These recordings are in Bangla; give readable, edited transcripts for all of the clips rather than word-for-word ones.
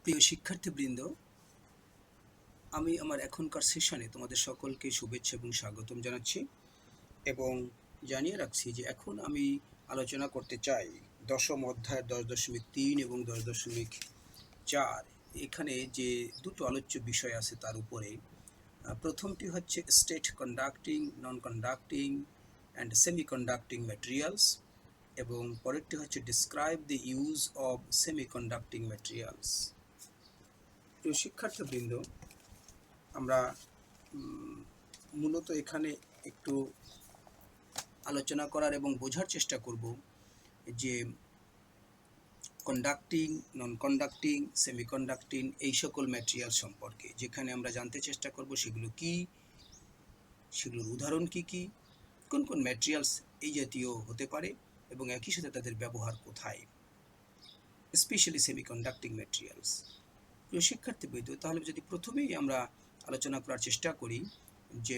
প্রিয় শিক্ষার্থীবৃন্দ, আমি আমার এখনকার সেশনে তোমাদের সকলকে শুভেচ্ছা এবং স্বাগতম জানাচ্ছি এবং জানিয়ে রাখছি যে এখন আমি আলোচনা করতে চাই দশম অধ্যায় 10.3 এবং 10.4। এখানে যে দুটো আলোচ্য বিষয় আছে তার উপরে প্রথমটি হচ্ছে state conducting, non conducting and semi conducting materials এবং পরেরটি হচ্ছে describe the use of semi conducting materials. প্রিয় শিক্ষার্থীবৃন্দ, আমরা মূলত এখানে একটু আলোচনা করার এবং বোঝার চেষ্টা করব যে কন্ডাক্টিং, নন কন্ডাক্টিং, সেমি কন্ডাক্টিং এই সকল ম্যাটেরিয়াল সম্পর্কে। যেখানে আমরা জানতে চেষ্টা করব সেগুলো কি, সেগুলোর উদাহরণ কি কি, কোন কোন ম্যাটেরিয়ালস এই জাতীয় হতে পারে এবং একই সাথে তাদের ব্যবহার কোথায়, স্পেশালি সেমি কন্ডাক্টিং ম্যাটেরিয়ালস। প্রিয় শিক্ষার্থীবৃন্দ, তাহলে যদি প্রথমেই আমরা আলোচনা করার চেষ্টা করি যে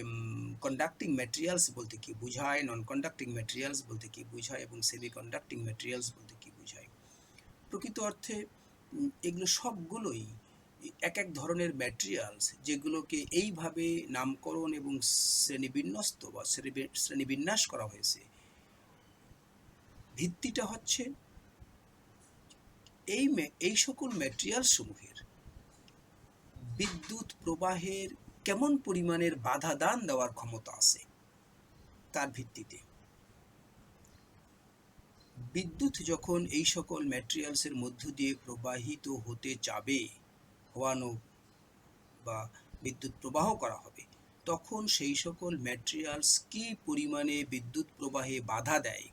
কন্ডাক্টিং ম্যাটেরিয়ালস বলতে কি বোঝায়, নন কন্ডাক্টিং ম্যাটেরিয়ালস বলতে কি বোঝায় এবং সেমি কন্ডাক্টিং ম্যাটেরিয়ালস বলতে কি বোঝায়। প্রকৃত অর্থে এগুলো সবগুলোই এক এক ধরনের ম্যাটেরিয়ালস, যেগুলোকে এইভাবে নামকরণ এবং শ্রেণীবিন্যস্ত বা শ্রেণীবিন্যাস করা হয়েছে। ভিত্তিটা হচ্ছে এই সকল ম্যাটেরিয়াল সমূহের বিদ্যুৎ প্রবাহের কেমন পরিমাণের বাধা দান দেওয়ার ক্ষমতা আছে তার ভিত্তিতে। বিদ্যুৎ যখন এই সকল ম্যাটেরিয়ালসের মধ্য দিয়ে প্রবাহিত হতে যাবে, হওয়ানো বা বিদ্যুৎ প্রবাহ করা হবে, তখন সেই সকল ম্যাটেরিয়ালস কি পরিমাণে বিদ্যুৎ প্রবাহে বাধা দেয়,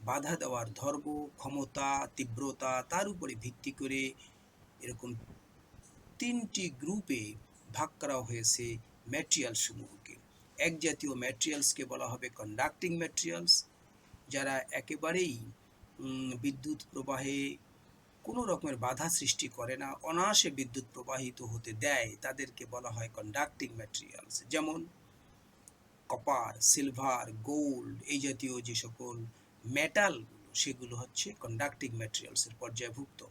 বাধা দেওয়ার ধর্ম, ক্ষমতা, তীব্রতা, তার উপরে ভিত্তি করে এরকম তিনটি গ্রুপে ভাগ করা হয়েছে ম্যাটেরিয়াল সমূহকে। এক জাতীয় ম্যাটেরিয়ালসকে বলা হবে কন্ডাক্টিং ম্যাটেরিয়ালস, যারা একেবারেই বিদ্যুৎ প্রবাহে কোনো রকমের বাধা সৃষ্টি করে না, অনায়াসে বিদ্যুৎ প্রবাহিত হতে দেয়, তাদেরকে বলা হয় কন্ডাক্টিং ম্যাটেরিয়ালস। যেমন কপার, সিলভার, গোল্ড এই জাতীয় যে সকল মেটালগুলো, সেগুলো হচ্ছে কন্ডাক্টিং ম্যাটেরিয়ালসের পর্যায়ভুক্ত।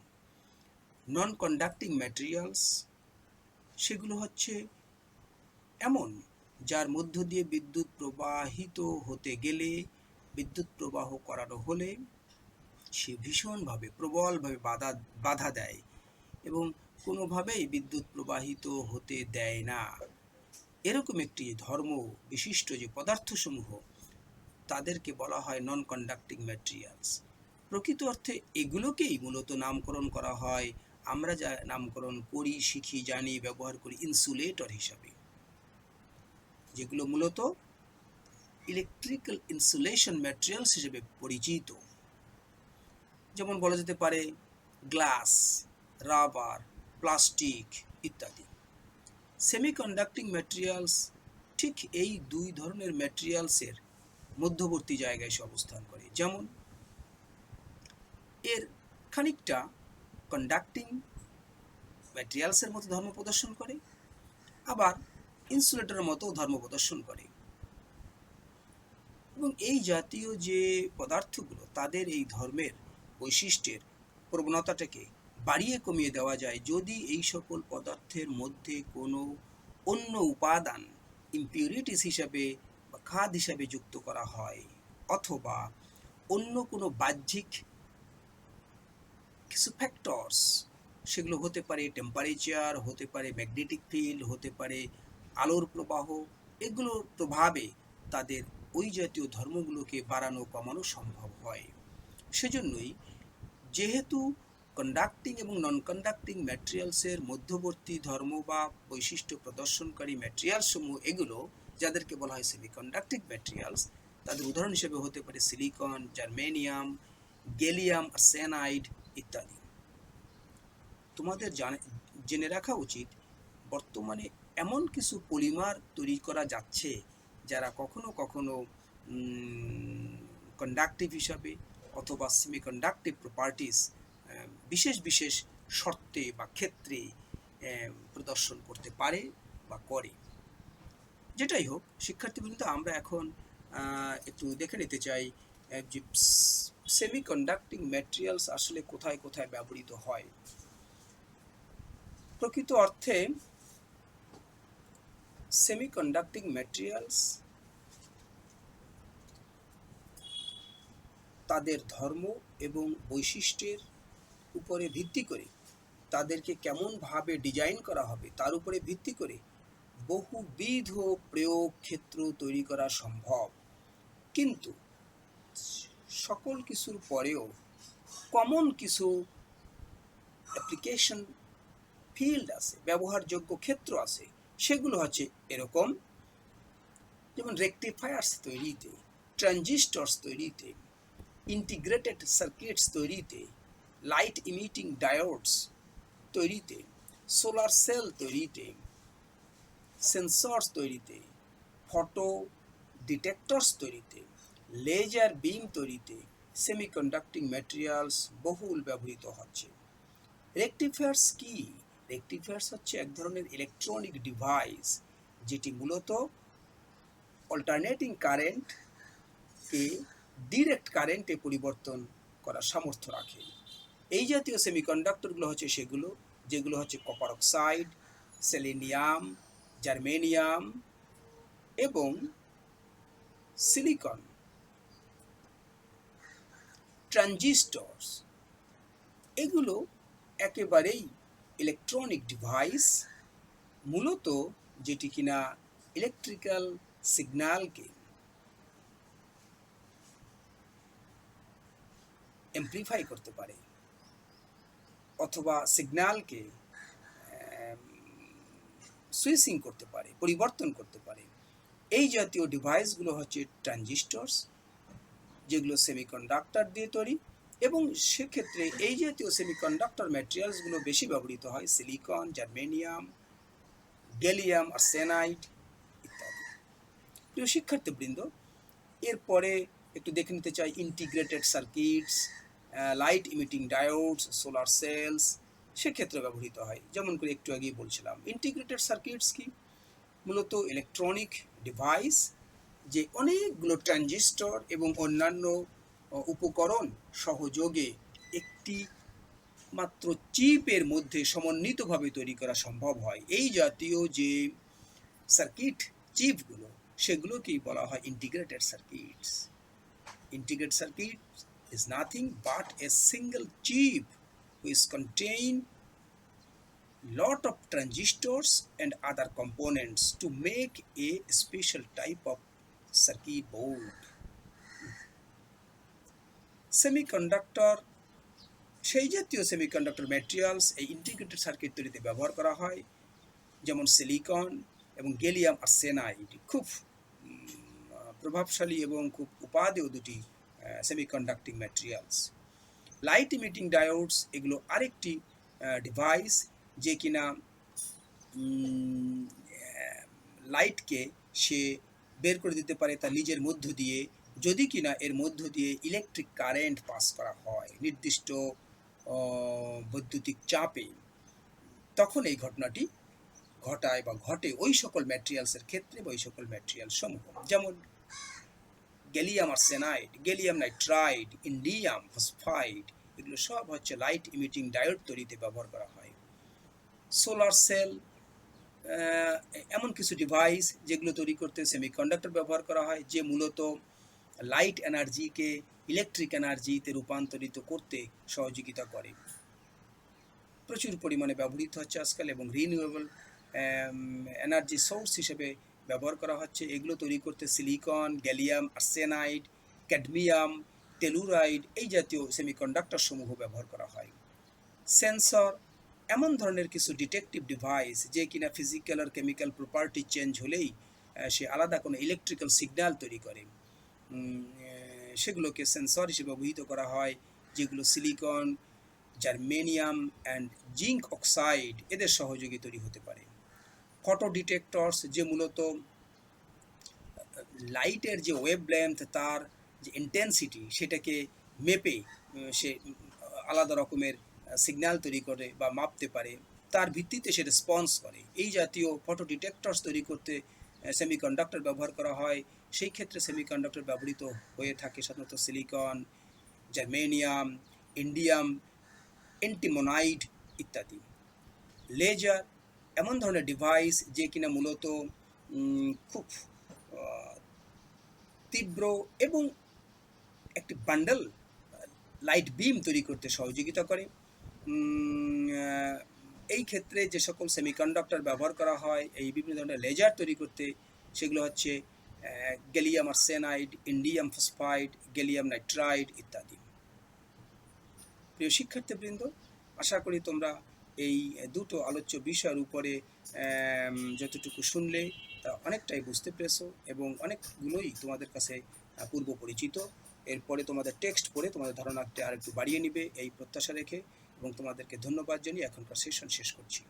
নন কন্ডাক্টিং ম্যাটেরিয়ালস সেগুলো হচ্ছে এমন যার মধ্য দিয়ে বিদ্যুৎ প্রবাহিত হতে গেলে, বিদ্যুৎ প্রবাহ করানো হলে সে ভীষণভাবে প্রবলভাবে বাধা দেয় এবং কোনোভাবেই বিদ্যুৎ প্রবাহিত হতে দেয় না। এরকম একটি ধর্ম বিশিষ্ট যে পদার্থসমূহ, তাদেরকে বলা হয় নন কন্ডাক্টিং ম্যাটেরিয়ালস। প্রকৃত অর্থে এগুলোকেই মূলত নামকরণ করা হয়, আমরা যা নামকরণ করি, শিখি, জানি, ব্যবহার করি ইনসুলেটর হিসাবে, যেগুলো মূলত ইলেকট্রিক্যাল ইনসুলেশন ম্যাটেরিয়ালস হিসেবে পরিচিত। যেমন বলা যেতে পারে গ্লাস, রাবার, প্লাস্টিক ইত্যাদি। সেমিকন্ডাক্টিং ম্যাটেরিয়ালস ঠিক এই দুই ধরনের ম্যাটেরিয়ালসের মধ্যবর্তী জায়গায় এসে অবস্থান করে। যেমন এর খানিকটা কন্ডাক্টিং ম্যাটেরিয়ালসের মতো ধর্ম প্রদর্শন করে, আবার ইনসুলেটরের মতো ধর্ম প্রদর্শন করে। এবং এই জাতীয় যে পদার্থগুলো, তাদের এই ধর্মের বৈশিষ্ট্যের প্রবণতাটাকে বাড়িয়ে কমিয়ে দেওয়া যায় যদি এই সকল পদার্থের মধ্যে কোনো অন্য উপাদান ইমপিউরিটিস হিসাবে বা খাদ হিসাবে যুক্ত করা হয়, অথবা অন্য কোনো বাহ্যিক কিছু ফ্যাক্টরস, সেগুলো হতে পারে টেম্পারেচার, হতে পারে ম্যাগনেটিক ফিল্ড, হতে পারে আলোর প্রবাহ, এগুলোর প্রভাবে তাদের ওই জাতীয় ধর্মগুলোকে বাড়ানো কমানো সম্ভব হয়। সেজন্যই যেহেতু কন্ডাক্টিং এবং নন কন্ডাক্টিং ম্যাটেরিয়ালসের মধ্যবর্তী ধর্ম বা বৈশিষ্ট্য প্রদর্শনকারী ম্যাটেরিয়ালসমূহ এগুলো, যাদেরকে বলা হয় সেমিকন্ডাক্টিং ম্যাটেরিয়ালস, তাদের উদাহরণ হিসেবে হতে পারে সিলিকন, জার্মেনিয়াম, গ্যালিয়াম আর্সেনাইড ইত্যাদি। তোমাদের জেনে রাখা উচিত, বর্তমানে এমন কিছু পলিমার তৈরি করা যাচ্ছে যারা কখনো কখনো কন্ডাক্টিভ হিসাবে অথবা সেমিকন্ডাক্টিভ প্রপার্টিস বিশেষ বিশেষ শর্তে বা ক্ষেত্রে প্রদর্শন করতে পারে বা করে। যেটাই হোক শিক্ষার্থীবৃন্দ, আমরা এখন একটু দেখে নিতে চাই যে সেমিকন্ডাক্টিং ম্যাটেরিয়ালস আসলে কোথায় কোথায় ব্যবহৃত হয়। প্রকৃত অর্থে সেমিকন্ডাক্টিং ম্যাটেরিয়ালস তাদের ধর্ম এবং বৈশিষ্ট্যের উপরে ভিত্তি করে, তাদেরকে কেমনভাবে ডিজাইন করা হবে তার উপরে ভিত্তি করে বহুবিধ প্রয়োগ ক্ষেত্র তৈরি করা সম্ভব। কিন্তু সকল কিছুর পরেও কমন কিছু অ্যাপ্লিকেশন ফিল্ড আছে, ব্যবহারযোগ্য ক্ষেত্র আছে। সেগুলো হচ্ছে এরকম, যেমন রেকটিফায়ার্স তৈরিতে, ট্রানজিস্টরস তৈরিতে, ইন্টিগ্রেটেড সার্কিটস তৈরিতে, লাইট ইমিটিং ডায়োডস তৈরিতে, সোলার সেল তৈরিতে, সেন্সরস তৈরিতে, ফটো ডিটেক্টরস তৈরিতে, লেজার বিম তৈরিতে সেমিকন্ডাক্টিং ম্যাটেরিয়ালস বহুল ব্যবহৃত হচ্ছে। রেকটিফায়ার্স কি? রেকটিফায়ার্স হচ্ছে এক ধরনের ইলেকট্রনিক ডিভাইস যেটি মূলত অল্টারনেটিং কারেন্টকে ডিরেক্ট কারেন্টে পরিবর্তন করার সামর্থ্য রাখে। এই জাতীয় সেমিকন্ডাক্টরগুলো হচ্ছে সেগুলো যেগুলো হচ্ছে কপার অক্সাইড, সেলেনিয়াম, জার্মেনিয়াম এবং সিলিকন। ট্রানজিস্টরস এগুলো একেবারেই ইলেকট্রনিক ডিভাইস, মূলত যেটি কিনা ইলেকট্রিক্যাল সিগন্যালকে এমপ্লিফাই করতে পারে অথবা সিগন্যালকে সুইচিং করতে পারে, পরিবর্তন করতে পারে। এই জাতীয় ডিভাইসগুলো হচ্ছে ট্রানজিস্টরস, যেগুলো সেমিকন্ডাক্টর দিয়ে তৈরি, এবং সেক্ষেত্রে এই জাতীয় সেমিকন্ডাক্টর ম্যাটেরিয়ালসগুলো বেশি ব্যবহৃত হয় সিলিকন, জার্মেনিয়াম, গ্যালিয়াম আর্সেনাইড ইত্যাদি। প্রিয় শিক্ষার্থীবৃন্দ, এরপরে একটু দেখে নিতে চাই integrated circuits, light emitting diodes, solar cells সেক্ষেত্রে ব্যবহৃত হয়। যেমন করে একটু আগেই বলছিলাম, ইন্টিগ্রেটেড সার্কিটস কি? মূলত ইলেকট্রনিক ডিভাইস যে অনেকগুলো ট্রানজিস্টর এবং অন্যান্য উপকরণ সহযোগে একটি মাত্র চিপের মধ্যে সমন্বিতভাবে তৈরি করা সম্ভব হয়। এই জাতীয় যে সার্কিট চিপগুলো সেগুলোকেই বলা হয় integrated circuits. Integrated circuit is nothing but a single chip which contain lot of transistors and other components to make a special type of circuit board. Semiconductor, সেই জাতীয় সেমিকন্ডাক্টর ম্যাটেরিয়ালস এই ইন্টিগ্রেটেড সার্কিট তৈরিতে ব্যবহার করা হয়, যেমন সিলিকন এবং গ্যালিয়াম আর্সেনাইড খুব প্রভাবশালী এবং খুব উপাদেয় দুটি সেমিকন্ডাক্টিং ম্যাটেরিয়ালস। লাইট ইমিটিং ডায়োডস এগুলো আরেকটি ডিভাইস যে কিনা লাইটকে সে বের করে দিতে পারে তার নিজের মধ্য দিয়ে, যদি কিনা এর মধ্য দিয়ে ইলেকট্রিক কারেন্ট পাস করা হয় নির্দিষ্ট বৈদ্যুতিক চাপে, তখন এই ঘটনাটি ঘটায় বা ঘটে ওই সকল ম্যাটেরিয়ালসের ক্ষেত্রে বা ওই সকল ম্যাটেরিয়াল সমূহ, যেমন gallium arsenide, gallium nitride, indium phosphide এগুলো সব হচ্ছে লাইট ইমিটিং ডায়োড তৈরিতে ব্যবহার করা হয়। সোলার সেল এমন কিছু ডিভাইস যেগুলো তৈরি করতে সেমিকন্ডাক্টর ব্যবহার করা হয়, যে মূলত লাইট এনার্জিকে ইলেকট্রিক এনার্জিতে রূপান্তরিত করতে সহযোগিতা করে। প্রচুর পরিমাণে ব্যবহৃত হচ্ছে আজকাল এবং রিনিউয়েবল এনার্জি সোর্স হিসেবে ব্যবহার করা হচ্ছে। এগুলো তৈরি করতে সিলিকন, গ্যালিয়াম আর্সেনাইড, ক্যাডমিয়াম, টেলুরাইড এই জাতীয় সেমিকন্ডাক্টর সমূহ ব্যবহার করা হয়। সেন্সর এমন ধরনের কিছু ডিটেকটিভ ডিভাইস যে কিনা ফিজিক্যাল আর কেমিক্যাল প্রপার্টি চেঞ্জ হলেই সে আলাদা কোনো ইলেকট্রিক্যাল সিগন্যাল তৈরি করে, সেগুলোকে সেন্সর হিসেবে অভিহিত করা হয়, যেগুলো silicon, germanium and zinc oxide এদের সহযোগে তৈরি হতে পারে। ফটো ডিটেক্টরস যে মূলত লাইটের যে ওয়েভলেন্থ তার যে ইন্টেন্সিটি সেটাকে মেপে সে আলাদা রকমের সিগন্যাল তৈরি করে বা মাপতে পারে, তার ভিত্তিতে সে রেসপন্স করে। এই জাতীয় ফটো ডিটেক্টরস তৈরি করতে সেমিকন্ডাক্টর ব্যবহার করা হয়। সেই ক্ষেত্রে সেমিকন্ডাক্টর ব্যবহৃত হয়ে থাকে সাধারণত সিলিকন, জার্মেনিয়াম, ইন্ডিয়াম, অ্যান্টিমোনাইড ইত্যাদি। লেজার এমন ধরনের ডিভাইস যে কিনা মূলত খুব আহ, তীব্র এবং একটি বান্ডল লাইট বিম তৈরি করতে সহযোগিতা করে। এই ক্ষেত্রে যে সকল সেমিকন্ডাক্টর ব্যবহার করা হয় এই বিভিন্ন ধরনের লেজার তৈরি করতে, সেগুলো হচ্ছে gallium arsenide, indium phosphide, gallium nitride ইত্যাদি। প্রিয় শিক্ষার্থীবৃন্দ, আশা করি তোমরা এই দুটো আলোচ্য বিষয়ের উপরে যতটুকু শুনলে তা অনেকটাই বুঝতে পেরেছো এবং অনেকগুলোই তোমাদের কাছে পূর্ব পরিচিত। এরপরে তোমাদের টেক্সট পড়ে তোমাদের ধারণাটা আরেকটু বাড়িয়ে নিবে এই প্রত্যাশা রেখে এবং তোমাদেরকে ধন্যবাদ জানিয়ে এখনকার সেশন শেষ করছি।